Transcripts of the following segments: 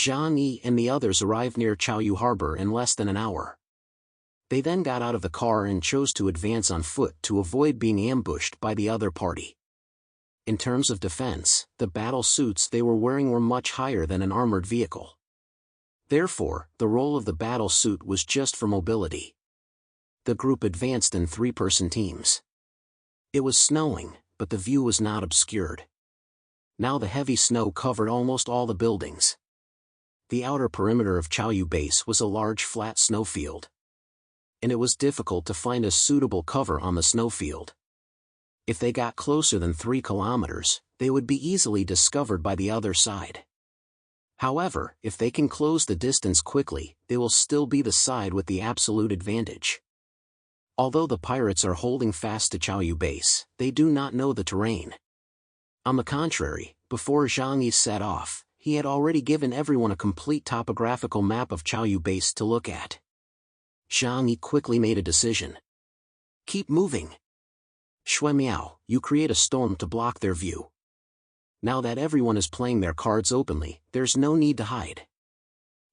Zhang Yi and the others arrived near Chaoyu Harbor in less than an hour. They then got out of the car and chose to advance on foot to avoid being ambushed by the other party. In terms of defense, the battle suits they were wearing were much higher than an armored vehicle. Therefore, the role of the battle suit was just for mobility. The group advanced in three-person teams. It was snowing, but the view was not obscured. Now the heavy snow covered almost all the buildings. The outer perimeter of Chaoyu Base was a large flat snowfield, and it was difficult to find a suitable cover on the snowfield. If they got closer than 3 kilometers, they would be easily discovered by the other side. However, if they can close the distance quickly, they will still be the side with the absolute advantage. Although the pirates are holding fast to Chaoyu Base, they do not know the terrain. On the contrary, before Zhang Yi set off, he had already given everyone a complete topographical map of Chaoyu Base to look at. Zhang Yi quickly made a decision. Keep moving. Shui Miao, you create a storm to block their view. Now that everyone is playing their cards openly, there's no need to hide.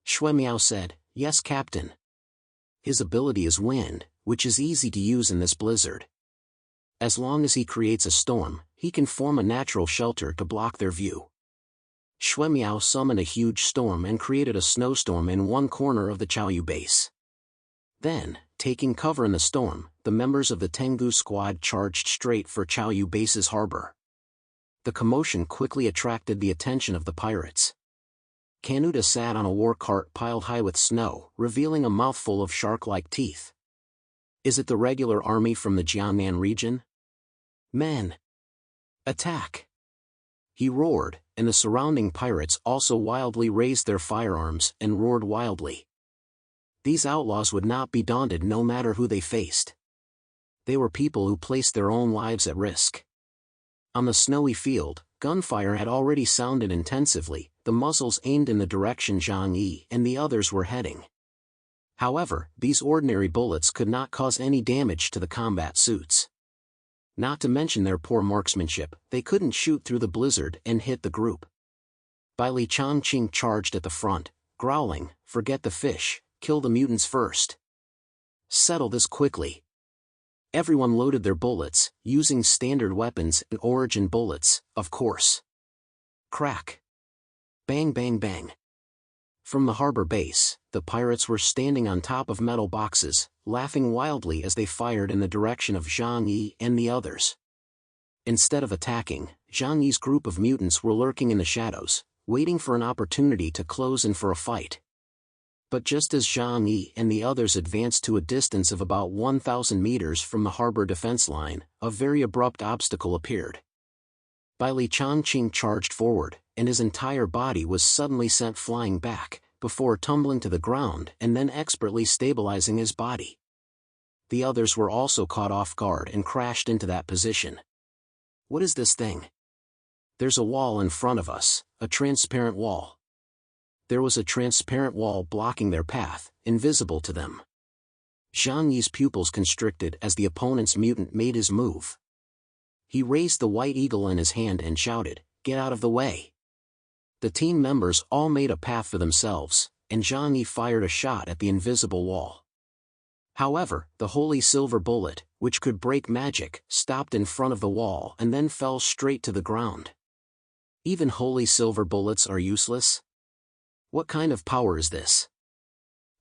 Shui Miao said, Yes, Captain. His ability is wind, which is easy to use in this blizzard. As long as he creates a storm, he can form a natural shelter to block their view. Shui Miao summoned a huge storm and created a snowstorm in one corner of the Chaoyu Base. Then, taking cover in the storm, the members of the Tengu squad charged straight for Chaoyu Base's harbor. The commotion quickly attracted the attention of the pirates. Kanuta sat on a war cart piled high with snow, revealing a mouthful of shark-like teeth. Is it the regular army from the Jiangnan region? Men! Attack! He roared, and the surrounding pirates also wildly raised their firearms and roared wildly. These outlaws would not be daunted no matter who they faced. They were people who placed their own lives at risk. On the snowy field, gunfire had already sounded intensively, the muzzles aimed in the direction Zhang Yi and the others were heading. However, these ordinary bullets could not cause any damage to the combat suits. Not to mention their poor marksmanship, they couldn't shoot through the blizzard and hit the group. Bai Li Changqing charged at the front, growling, Forget the fish, kill the mutants first. Settle this quickly. Everyone loaded their bullets, using standard weapons and origin bullets, of course. Crack. Bang bang bang. From the harbor base, the pirates were standing on top of metal boxes, laughing wildly as they fired in the direction of Zhang Yi and the others. Instead of attacking, Zhang Yi's group of mutants were lurking in the shadows, waiting for an opportunity to close in for a fight. But just as Zhang Yi and the others advanced to a distance of about 1,000 meters from the harbor defense line, a very abrupt obstacle appeared. Bai Li Changqing charged forward, and his entire body was suddenly sent flying back, before tumbling to the ground and then expertly stabilizing his body. The others were also caught off guard and crashed into that position. What is this thing? There's a wall in front of us, a transparent wall. There was a transparent wall blocking their path, invisible to them. Zhang Yi's pupils constricted as the opponent's mutant made his move. He raised the white eagle in his hand and shouted, Get out of the way! The team members all made a path for themselves, and Zhang Yi fired a shot at the invisible wall. However, the holy silver bullet, which could break magic, stopped in front of the wall and then fell straight to the ground. Even holy silver bullets are useless? What kind of power is this?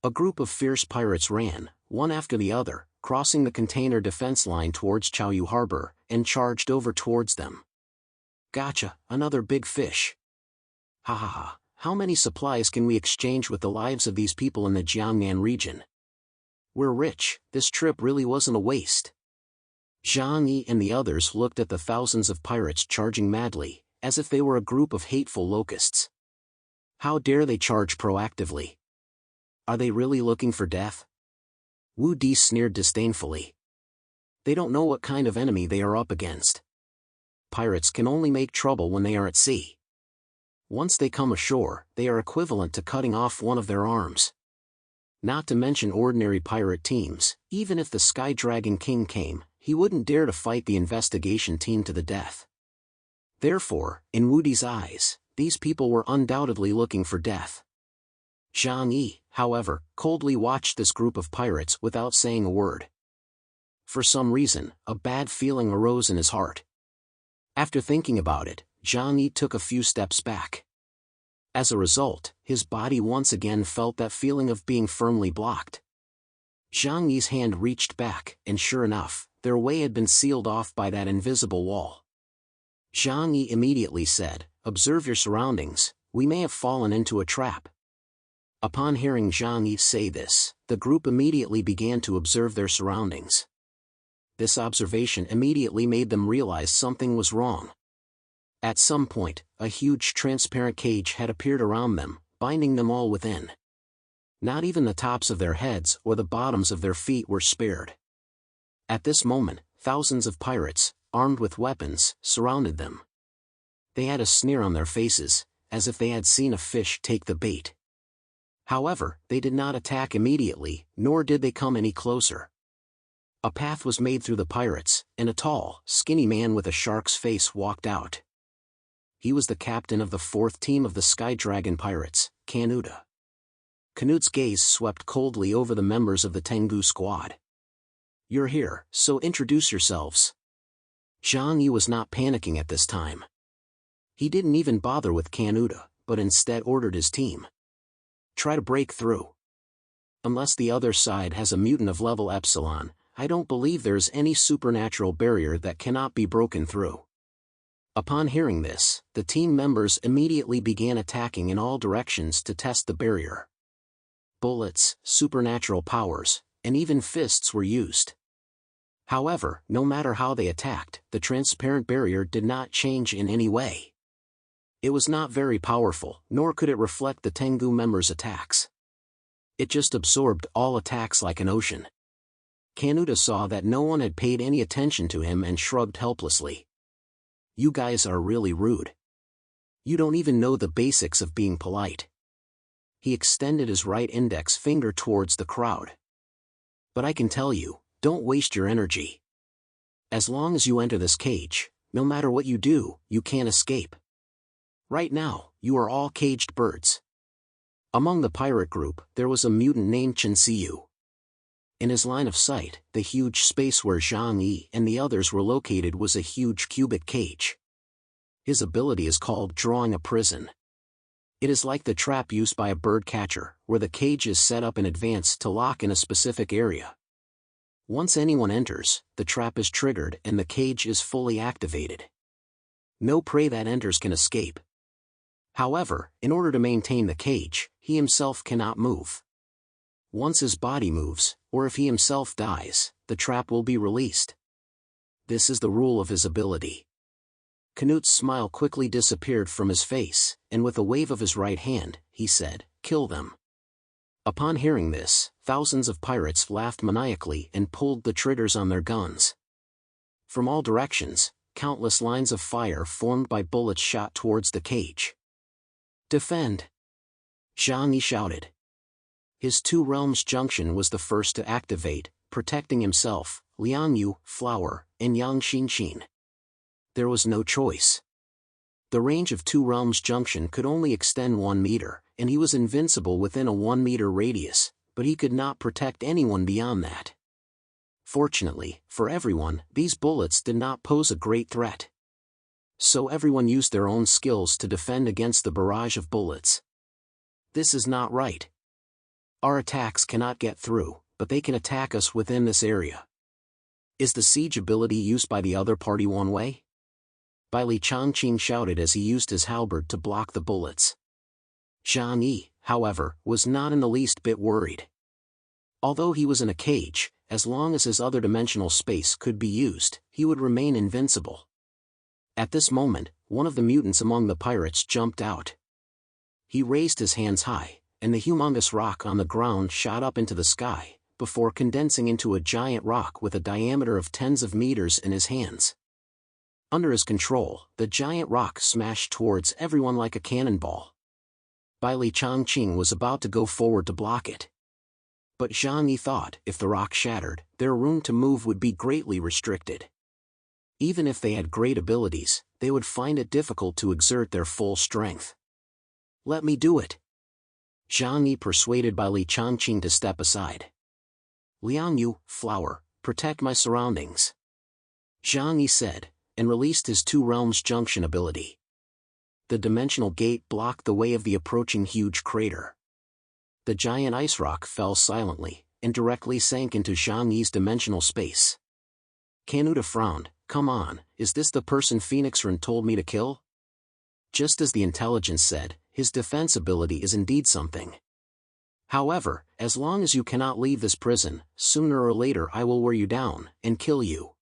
A group of fierce pirates ran, one after the other, crossing the container defense line towards Chaoyu Harbor, and charged over towards them. Gotcha, another big fish. Ha ha ha, how many supplies can we exchange with the lives of these people in the Jiangnan region? We're rich, this trip really wasn't a waste. Zhang Yi and the others looked at the thousands of pirates charging madly, as if they were a group of hateful locusts. How dare they charge proactively? Are they really looking for death? Wu Di sneered disdainfully. They don't know what kind of enemy they are up against. Pirates can only make trouble when they are at sea. Once they come ashore, they are equivalent to cutting off one of their arms. Not to mention ordinary pirate teams, even if the Sky Dragon King came, he wouldn't dare to fight the investigation team to the death. Therefore, in Wu Di's eyes, these people were undoubtedly looking for death. Zhang Yi, however, coldly watched this group of pirates without saying a word. For some reason, a bad feeling arose in his heart. After thinking about it, Zhang Yi took a few steps back. As a result, his body once again felt that feeling of being firmly blocked. Zhang Yi's hand reached back, and sure enough, their way had been sealed off by that invisible wall. Zhang Yi immediately said, "Observe your surroundings, we may have fallen into a trap." Upon hearing Zhang Yi say this, the group immediately began to observe their surroundings. This observation immediately made them realize something was wrong. At some point, a huge transparent cage had appeared around them, binding them all within. Not even the tops of their heads or the bottoms of their feet were spared. At this moment, thousands of pirates, armed with weapons, surrounded them. They had a sneer on their faces, as if they had seen a fish take the bait. However, they did not attack immediately, nor did they come any closer. A path was made through the pirates, and a tall, skinny man with a shark's face walked out. He was the captain of the 4th team of the Sky Dragon Pirates, Canuta. Canute's gaze swept coldly over the members of the Tengu squad. "You're here, so introduce yourselves." Zhang Yi was not panicking at this time. He didn't even bother with Canuta, but instead ordered his team. "Try to break through. Unless the other side has a mutant of level Epsilon, I don't believe there is any supernatural barrier that cannot be broken through." Upon hearing this, the team members immediately began attacking in all directions to test the barrier. Bullets, supernatural powers, and even fists were used. However, no matter how they attacked, the transparent barrier did not change in any way. It was not very powerful, nor could it reflect the Tengu members' attacks. It just absorbed all attacks like an ocean. Canuta saw that no one had paid any attention to him and shrugged helplessly. "You guys are really rude. You don't even know the basics of being polite." He extended his right index finger towards the crowd. "But I can tell you, don't waste your energy. As long as you enter this cage, no matter what you do, you can't escape. Right now, you are all caged birds." Among the pirate group, there was a mutant named Chen Siyu. In his line of sight, the huge space where Zhang Yi and the others were located was a huge cubic cage. His ability is called Drawing a Prison. It is like the trap used by a bird catcher, where the cage is set up in advance to lock in a specific area. Once anyone enters, the trap is triggered and the cage is fully activated. No prey that enters can escape. However, in order to maintain the cage, he himself cannot move. Once his body moves, or if he himself dies, the trap will be released. This is the rule of his ability. Canute's smile quickly disappeared from his face, and with a wave of his right hand, he said, "Kill them." Upon hearing this, thousands of pirates laughed maniacally and pulled the triggers on their guns. From all directions, countless lines of fire formed by bullets shot towards the cage. "Defend!" Zhang Yi shouted. His Two Realms Junction was the first to activate, protecting himself, Liang Yu, Flower, and Yang Xinxin. There was no choice. The range of Two Realms Junction could only extend 1 meter, and he was invincible within a 1-meter radius, but he could not protect anyone beyond that. Fortunately, for everyone, these bullets did not pose a great threat. So everyone used their own skills to defend against the barrage of bullets. This is not right. Our attacks cannot get through, but they can attack us within this area. Is the siege ability used by the other party one way? Bai Li Changqing shouted as he used his halberd to block the bullets. Zhang Yi, however, was not in the least bit worried. Although he was in a cage, as long as his other dimensional space could be used, he would remain invincible. At this moment, one of the mutants among the pirates jumped out. He raised his hands high, and the humongous rock on the ground shot up into the sky, before condensing into a giant rock with a diameter of tens of meters in his hands. Under his control, the giant rock smashed towards everyone like a cannonball. Bai Li Changqing was about to go forward to block it. But Zhang Yi thought if the rock shattered, their room to move would be greatly restricted. Even if they had great abilities, they would find it difficult to exert their full strength. "Let me do it." Zhang Yi persuaded by Li Changqing to step aside. Liang Yu, flower, protect my surroundings. Zhang Yi said, and released his Two Realms Junction ability. The dimensional gate blocked the way of the approaching huge crater. The giant ice rock fell silently, and directly sank into Zhang Yi's dimensional space. Kanuta frowned. Come on, is this the person Phoenix Ren told me to kill? Just as the intelligence said, his defense ability is indeed something. However, as long as you cannot leave this prison, sooner or later I will wear you down, and kill you.